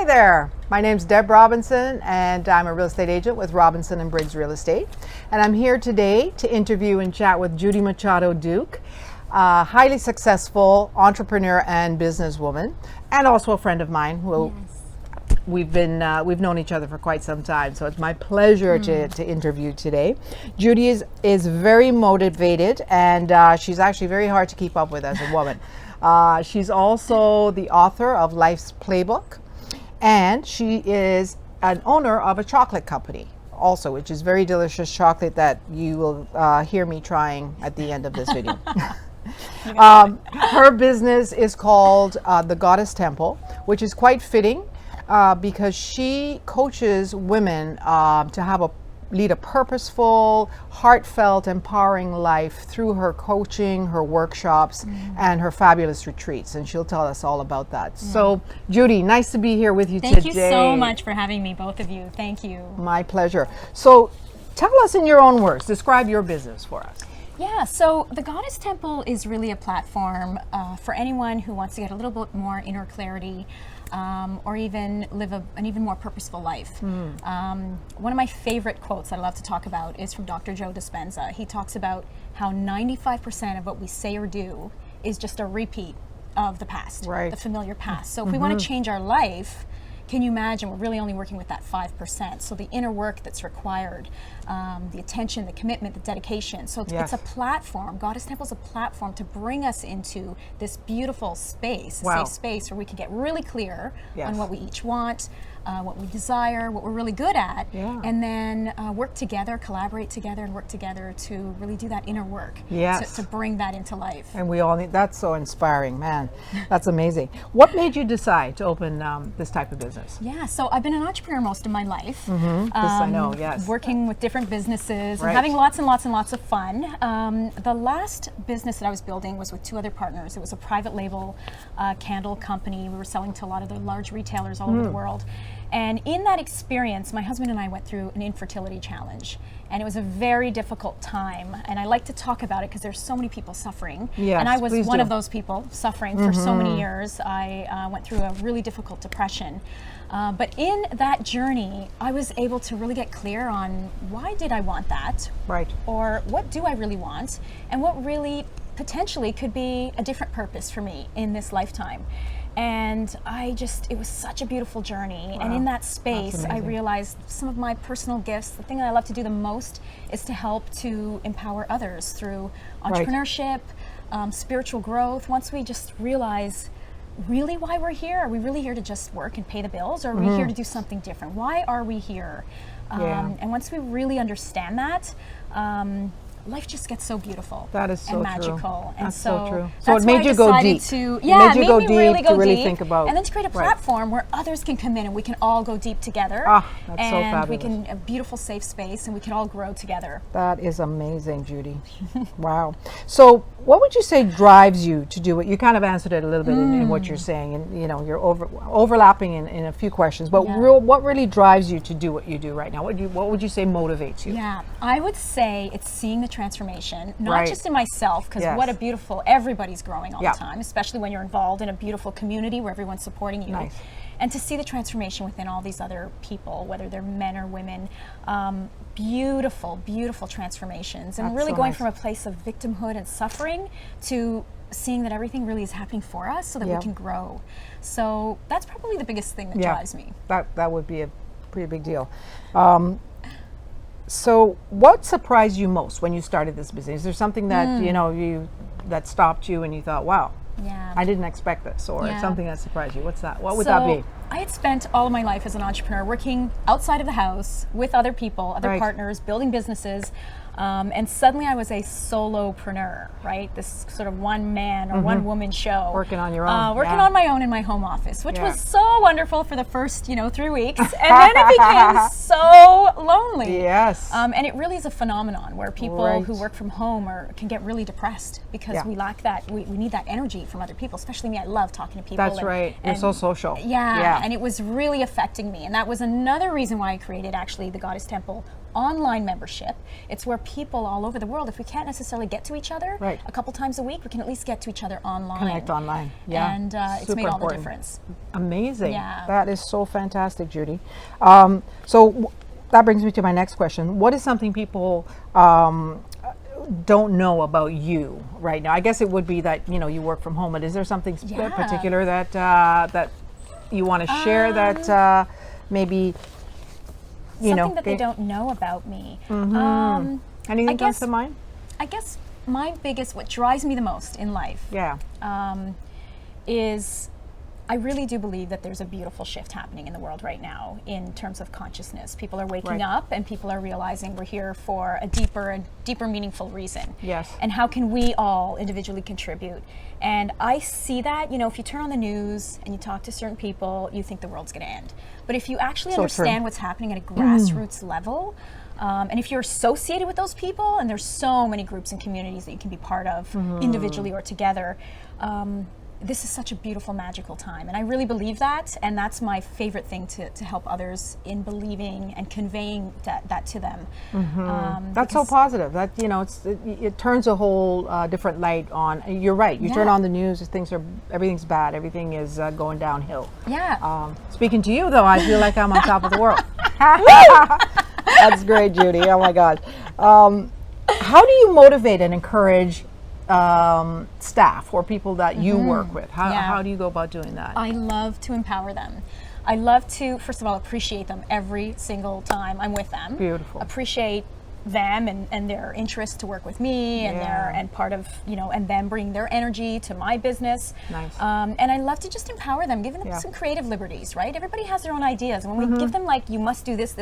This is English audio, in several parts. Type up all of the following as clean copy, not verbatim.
Hi there, my name's Deb Robinson and I'm a real estate agent with Robinson and Briggs Real Estate. And I'm here today to interview and chat with Judy Machado-Duque, a highly successful entrepreneur and businesswoman, and also a friend of mine who we've known each other for quite some time. So it's my pleasure to interview today. Judy is very motivated and she's actually very hard to keep up with as a woman. She's also the author of Life's Playbook, and she is an owner of a chocolate company also, which is very delicious chocolate that you will hear me trying at the end of this video. Her business is called the Goddess Temple, which is quite fitting because she coaches women to lead a purposeful, heartfelt, empowering life through her coaching, her workshops, and her fabulous retreats. And she'll tell us all about that. So, Judy, nice to be here with you today. Thank you so much for having me, both of you. Thank you. My pleasure. So, tell us in your own words, describe your business for us. Yeah, so the Goddess Temple is really a platform for anyone who wants to get a little bit more inner clarity, or even live an even more purposeful life. One of my favorite quotes that I love to talk about is from Dr. Joe Dispenza. He talks about how 95% of what we say or do is just a repeat of the past, the familiar past. So if we want to change our life, can you imagine we're really only working with that 5%? So the inner work that's required, the attention, the commitment, the dedication. So it's a platform. Goddess Temple is a platform to bring us into this beautiful space, a safe space where we can get really clear on what we each want, what we desire, what we're really good at, and then work together, collaborate together, and work together to really do that inner work, to bring that into life. And we all need, that's so inspiring, man. That's amazing. What made you decide to open this type of business? Yeah, so I've been an entrepreneur most of my life. This I know, yes. Working with different businesses and having lots and lots and lots of fun. The last business that I was building was with two other partners. It was a private label candle company. We were selling to a lot of the large retailers all over the world. And in that experience, my husband and I went through an infertility challenge. And it was a very difficult time. And I like to talk about it because there's so many people suffering. Yes, and I was one of those people suffering for so many years. I went through a really difficult depression. But in that journey, I was able to really get clear on why did I want that? Or what do I really want? And what really potentially could be a different purpose for me in this lifetime. And it was such a beautiful journey. And in that space, I realized some of my personal gifts, the thing that I love to do the most is to help to empower others through entrepreneurship, spiritual growth. Once we just realize really why we're here, are we really here to just work and pay the bills, or are we here to do something different? Why are we here? And once we really understand that, life just gets so beautiful. That is so and magical. True. And that's so true. So it made you go deep. It made me really go deep. Think about, and then to create a platform where others can come in and we can all go deep together. That's so and fabulous. We can a beautiful safe space and we can all grow together. That is amazing, Judy. Wow. So what would you say drives you to do it? You kind of answered it a little bit in what you're saying, and you're overlapping in a few questions. But what really drives you to do what you do right now? What would you say motivates you? Yeah, I would say it's seeing the transformation, not just in myself, because what a beautiful, everybody's growing all the time, especially when you're involved in a beautiful community where everyone's supporting you. And to see the transformation within all these other people, whether they're men or women, beautiful, beautiful transformations. And really going from a place of victimhood and suffering to seeing that everything really is happening for us so that we can grow. So that's probably the biggest thing that drives me. That would be a pretty big deal. So what surprised you most when you started this business? Is there something that, that stopped you and you thought, wow, I didn't expect this, or something that surprised you? What's that? What would that be? I had spent all of my life as an entrepreneur working outside of the house with other people, other partners, building businesses. And suddenly I was a solopreneur, right? This sort of one man or one woman show. Working on your own. Working on my own in my home office, which was so wonderful for the first, 3 weeks. And then it became so lonely. Yes. And it really is a phenomenon where people who work from home can get really depressed because we lack that, we need that energy from other people, especially me. I love talking to people. That's right. You're so social. Yeah. And it was really affecting me. And that was another reason why I created actually the Goddess Temple online membership. It's where people all over the world, if we can't necessarily get to each other Right. a couple times a week, we can at least get to each other online. Connect online. Yeah. And it's Super made all the important. difference. Amazing. Yeah. That is so fantastic, Judy. That brings me to my next question. What is something people don't know about you right now? I guess it would be that, you know, you work from home, but is there something Yeah. particular that you want to share that maybe, you know, Something that they don't know about me. anything comes guess- to mind? I guess what drives me the most in life Yeah. is I really do believe that there's a beautiful shift happening in the world right now in terms of consciousness. People are waking Right. up and people are realizing we're here for a deeper meaningful reason. Yes. And how can we all individually contribute? And I see that, you know, if you turn on the news and you talk to certain people, you think the world's going to end. But if you actually So true. understand what's happening at a grassroots level, and if you're associated with those people, and there's so many groups and communities that you can be part of individually or together, this is such a beautiful, magical time. And I really believe that, and that's my favorite thing to help others in believing and conveying that to them. That's so positive. That, you know, it turns a whole different light on. You're right. You turn Yeah. on the news, everything's bad. Everything is going downhill. Yeah. Speaking to you, though, I feel like I'm on top of the world. That's great, Judy. Oh my God. How do you motivate and encourage staff or people that you work with? How do you go about doing that? I love to empower them. I love to, first of all, appreciate them every single time I'm with them. Beautiful. Appreciate them and their interest to work with me and and part of, you know, and them bringing their energy to my business. Nice. And I love to just empower them, giving them some creative liberties, right? Everybody has their own ideas. And when we give them like, you must do this,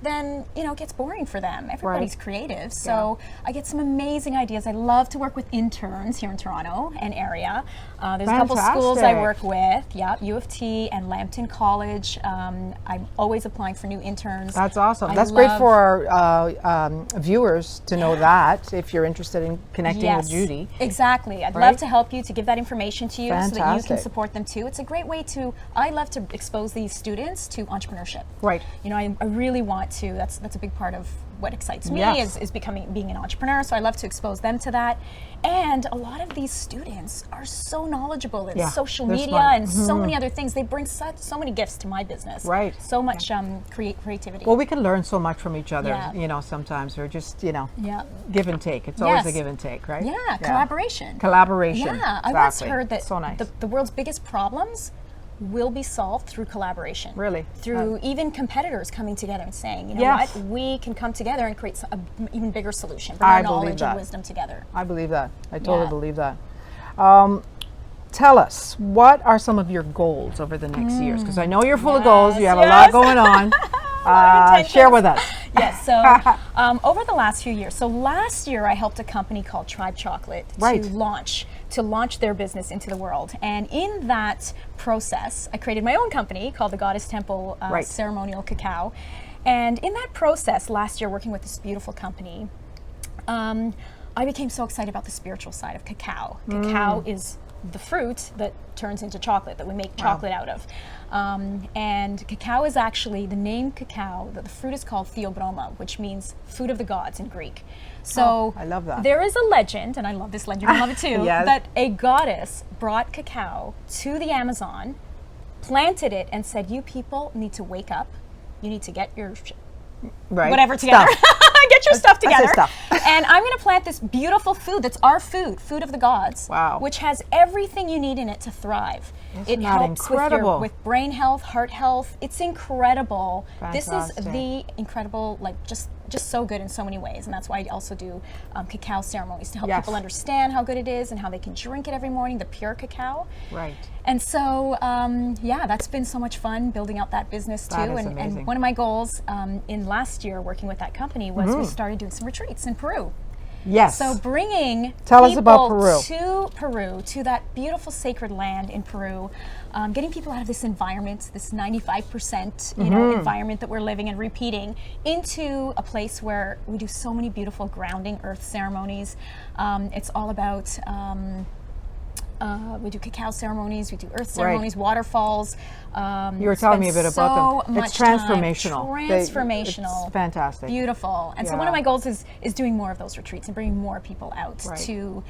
then, you know, it gets boring for them. Everybody's creative. So I get some amazing ideas. I love to work with interns here in Toronto and area. There's a couple schools I work with, U of T and Lambton College. I'm always applying for new interns. That's awesome. That's great for our viewers to know that, if you're interested in connecting with Judy. Exactly. I'd love to help you, to give that information to you so that you can support them too. It's a great way I love to expose these students to entrepreneurship. Right. You know, I really want to, that's a big part of what excites me is being an entrepreneur. So I love to expose them to that. And a lot of these students are so knowledgeable in social media and so many other things. They bring so many gifts to my business. Right. So much creativity. Well, we can learn so much from each other, you know, sometimes we're just, you know, give and take. It's always a give and take, right? Yeah, collaboration. Collaboration. Yeah, exactly. I once heard that so nice. the world's biggest problems will be solved through collaboration. Really? Through even competitors coming together and saying, you know what, we can come together and create an even bigger solution, bring our knowledge and wisdom together. I believe that. I totally believe that. Tell us, what are some of your goals over the next years? Because I know you're full of goals. You have a lot going on. Share with us. Yes, so over the last few years, so last year I helped a company called Tribe Chocolate to launch their business into the world. And in that process, I created my own company called the Goddess Temple Ceremonial Cacao. And in that process, last year working with this beautiful company, I became so excited about the spiritual side of cacao. Cacao is the fruit that turns into chocolate, that we make chocolate out of. And cacao is actually, the name cacao, the fruit is called Theobroma, which means food of the gods in Greek. So I love that. There is a legend, and I love this legend, you're gonna love it too, that a goddess brought cacao to the Amazon, planted it, and said, you people need to wake up, you need to get your whatever together. Get your stuff together. And I'm going to plant this beautiful food that's our food of the gods, which has everything you need in it to thrive. It helps with brain health, heart health. It's incredible. Fantastic. This is the incredible, like just so good in so many ways. And that's why I also do cacao ceremonies to help people understand how good it is and how they can drink it every morning, the pure cacao. Right. And so, that's been so much fun building out that business too. And one of my goals in last year working with that company was we started doing some retreats in Peru. Yes. So bringing us about Peru. To Peru, to that beautiful sacred land in Peru, getting people out of this environment, this 95% environment that we're living and repeating, into a place where we do so many beautiful grounding earth ceremonies. It's all about We do cacao ceremonies, we do earth ceremonies, waterfalls. You were telling me a bit about them. It's transformational. Transformational. It's fantastic. Beautiful. And so one of my goals is doing more of those retreats and bringing more people out to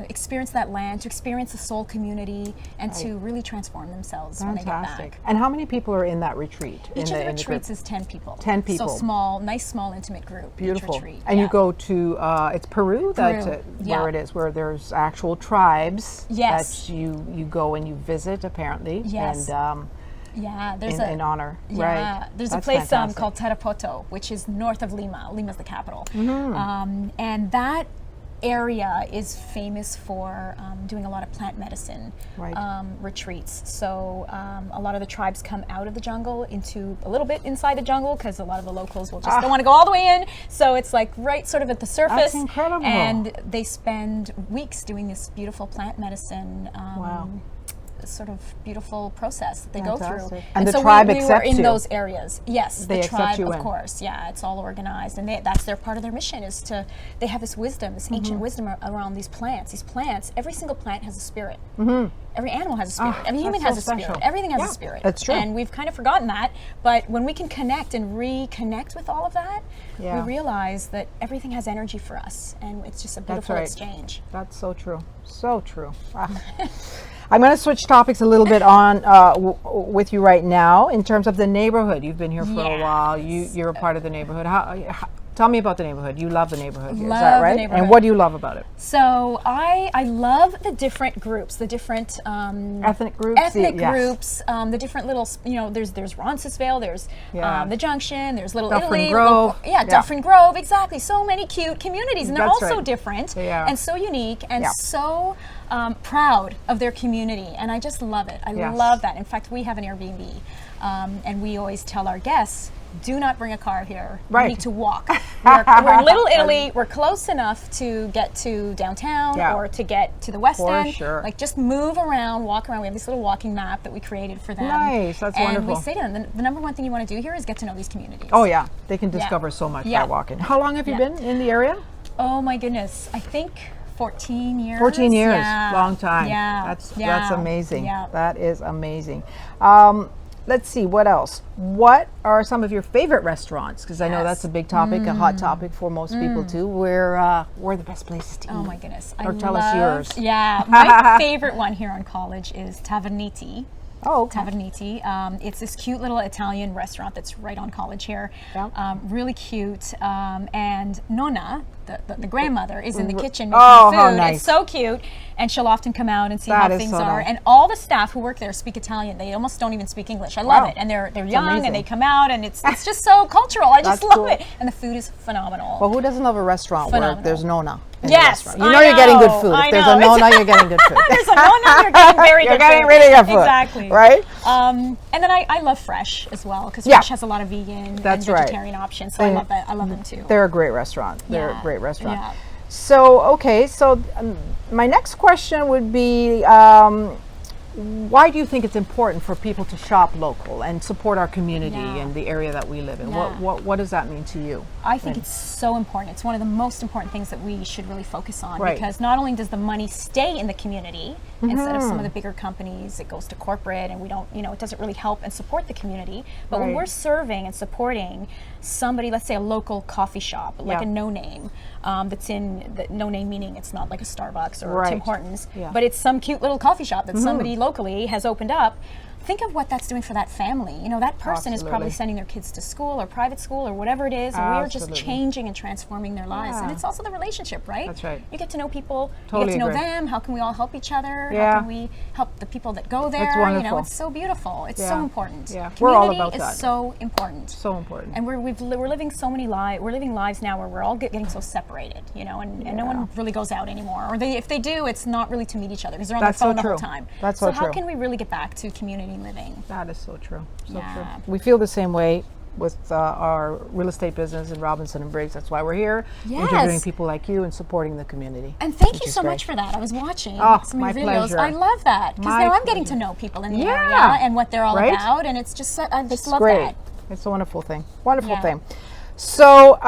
experience that land, to experience the soul community, and to really transform themselves when they get back. And how many people are in that retreat? Each of the retreats is 10 people. 10 people. So small, nice, small, intimate group. Beautiful. Each retreat. And you go to, it's Peru, Peru. Where it is, where there's actual tribes Yes. that you go and you visit, apparently. Yes. And, there's in honor. Yeah, right. there's That's a place fantastic. called Tarapoto, which is north of Lima. Lima's the capital. Mm-hmm. And that area is famous for doing a lot of plant medicine retreats. So a lot of the tribes come out of the jungle into a little bit inside the jungle, because a lot of the locals will just don't want to go all the way in. So it's like right sort of at the surface. That's incredible. And they spend weeks doing this beautiful plant medicine. Sort of beautiful process that they go through. And the so tribe we were in you. those areas. Yes, They the accept tribe, you of in. course. Yeah, it's all organized, and that's their part of their mission, is to, they have this wisdom, this ancient wisdom around these plants. These plants, every single plant has a spirit. Every animal has a spirit. Every human has a spirit. Everything has a spirit. That's true. And we've kind of forgotten that, but when we can connect and reconnect with all of that, we realize that everything has energy for us, and it's just a beautiful exchange. That's so true. So true. I'm going to switch topics a little bit on with you right now in terms of the neighborhood. You've been here for a while. You're a part of the neighborhood. Tell me about the neighborhood. You love the neighborhood here, is that right? And what do you love about it? So I love the different groups, the different ethnic groups, groups, the different little, there's Roncesvalles, there's the Junction, there's Little Dufferin Italy, Grove. Dufferin Grove, exactly. So many cute communities, and they're all so different and so unique and so proud of their community, and I just love it. I love that. In fact, we have an Airbnb, and we always tell our guests, do not bring a car here. You need to walk. We're in Little Italy. We're close enough to get to downtown or to get to the West End. Sure. Like, just move around, walk around. We have this little walking map that we created for them. Nice, that's wonderful. And we say to them, the number one thing you want to do here is get to know these communities. Oh yeah, they can discover so much by walking. How long have you been in the area? Oh my goodness, I think 14 years. 14 years, long time. That's amazing. That is amazing. Let's see, what else? What are some of your favorite restaurants? Because I know that's a big topic, a hot topic for most people too. Where are the best places to eat? Oh my goodness. Or tell us yours. Yeah, my favorite one here on College is Taverniti. Oh, okay. Taverniti. It's this cute little Italian restaurant that's right on College here. Really cute. And Nonna, the grandmother, is in the kitchen making food. How nice. It's so cute. And she'll often come out and see how things are. Nice. And all the staff who work there speak Italian. They almost don't even speak English. I love it. And they're young, and they come out, and it's just so cultural. I just love it. And the food is phenomenal. Well, who doesn't love a restaurant where there's Nonna? Yes, you know you're getting good food. If there's a Nonna, you're getting good food. There's a Nonna, you're getting very good food. You're getting really good food. Exactly. Right? And then I love Fresh as well, because Fresh has a lot of vegan and vegetarian options. So I love that. I love them too. They're a great restaurant. They're a great restaurant. Yeah. So, my next question would be, why do you think it's important for people to shop local and support our community and the area that we live in? What does that mean to you? I think it's so important. It's one of the most important things that we should really focus on, because not only does the money stay in the community instead of some of the bigger companies, it goes to corporate, and we don't, it doesn't really help and support the community. But when we're serving and supporting somebody, let's say a local coffee shop, like a No Name, that's in the No Name, meaning it's not like a Starbucks or Tim Hortons, but it's some cute little coffee shop that somebody locally has opened up. Think of what that's doing for that family. That person is probably sending their kids to school or private school or whatever it is, and we are just changing and transforming their lives. And it's also the relationship, right? That's right. You get to know people, you get to know them. How can we all help each other? How can we help the people that go there? That's wonderful. It's so beautiful. It's so important. Yeah. Community we're all about that. is so important. So important. And we're living so many lives. We're living lives now where we're all getting so separated, and no one really goes out anymore. Or if they do, it's not really to meet each other because they're on their phone the whole time. That's so true. So how can we really get back to community living? That is so true. So true. We feel the same way with our real estate business in Robinson and Briggs. That's why we're here, interviewing people like you and supporting the community. And thank you so much for that. I was watching some of your videos. Pleasure. I love that, because now I'm getting to know people in the area and what they're all about, and it's just I just love that. It's a wonderful thing. Wonderful thing. So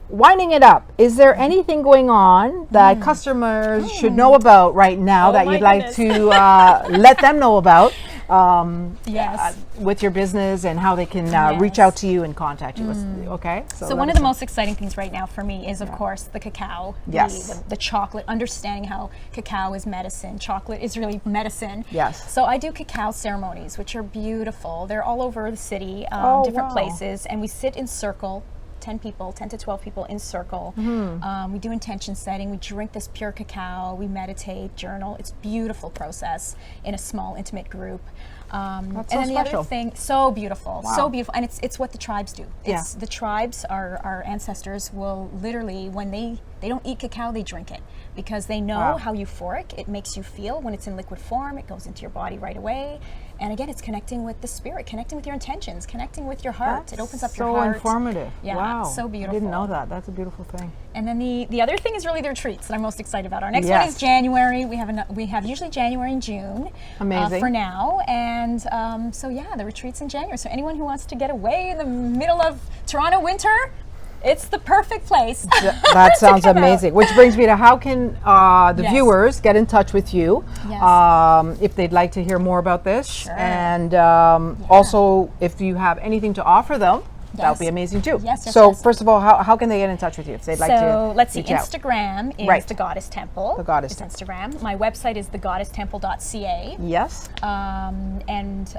winding it up, is there anything going on that customers should know about right now that you'd like to let them know about Yes. with your business and how they can reach out to you and contact you? Okay. So one of the most exciting things right now for me is, of course, the cacao, Yes. the chocolate, understanding how cacao is medicine. Chocolate is really medicine. Yes. So I do cacao ceremonies, which are beautiful. They're all over the city, different places, and we sit in circle. 10 people, 10 to 12 people in circle. We do intention setting. We drink this pure cacao. We meditate, journal. It's a beautiful process in a small, intimate group. That's and so then the special. other thing, so beautiful, Wow. so beautiful, and it's what the tribes do. It's Yeah. the tribes, our ancestors will literally, when they don't eat cacao, they drink it because they know Wow. how euphoric it makes you feel when it's in liquid form. It goes into your body right away, and again, it's connecting with the spirit, connecting with your intentions, connecting with your heart. It opens up your heart. So informative. Yeah, Wow. so beautiful. I didn't know that. That's a beautiful thing. And then the other thing is really the retreats that I'm most excited about. Our next one is January. We have usually January and June. Amazing. For now, and so yeah, the retreats in January. So anyone who wants to get away in the middle of Toronto winter, it's the perfect place. That sounds amazing. Which brings me to how can the Yes. viewers get in touch with you Yes. if they'd like to hear more about this, Sure. and also if you have anything to offer them. That would be amazing too. Yes, yes, so yes. first of all, how can they get in touch with you if they'd like to? So let's see. reach out? Instagram is Right. the Goddess Temple. The Goddess It's Temple. Instagram. My website is thegoddesstemple.ca. Yes. And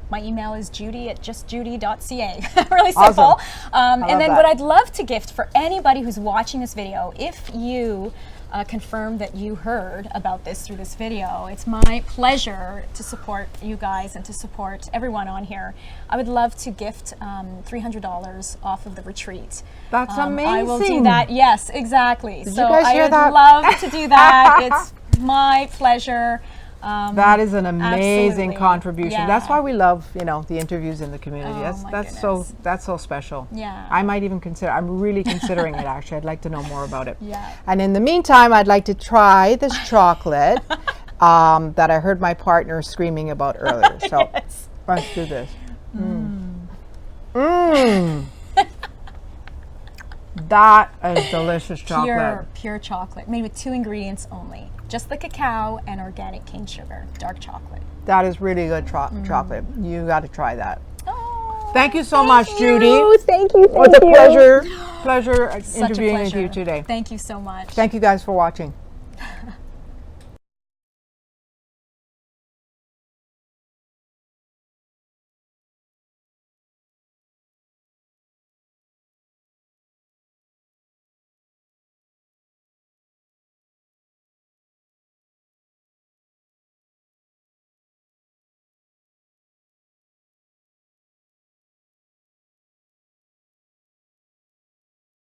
my email is judy@justjudy.ca. Really simple. Awesome. And then that. what I'd love to gift for anybody who's watching this video, if you confirm that you heard about this through this video, it's my pleasure to support you guys and to support everyone on here. I would love to gift $300 off of the retreat. That's amazing. I will do that. Yes, exactly. Did so you guys I hear would that? love to do that. It's my pleasure. That is an amazing absolutely. contribution. That's Yeah. why we love, the interviews in the community. Oh, my goodness. That's so special. Yeah. I might even consider. I'm really considering it. Actually, I'd like to know more about it. Yeah. And in the meantime, I'd like to try this chocolate that I heard my partner screaming about earlier. So Yes. let's do this. Mmm. That is delicious chocolate. Pure chocolate, made with 2 ingredients only. Just the cacao and organic cane sugar, dark chocolate. That is really good chocolate. You got to try that. Oh, Thank you so much, Judy. Thank you. It was a pleasure Such a interviewing with pleasure. you today. Thank you so much. Thank you guys for watching.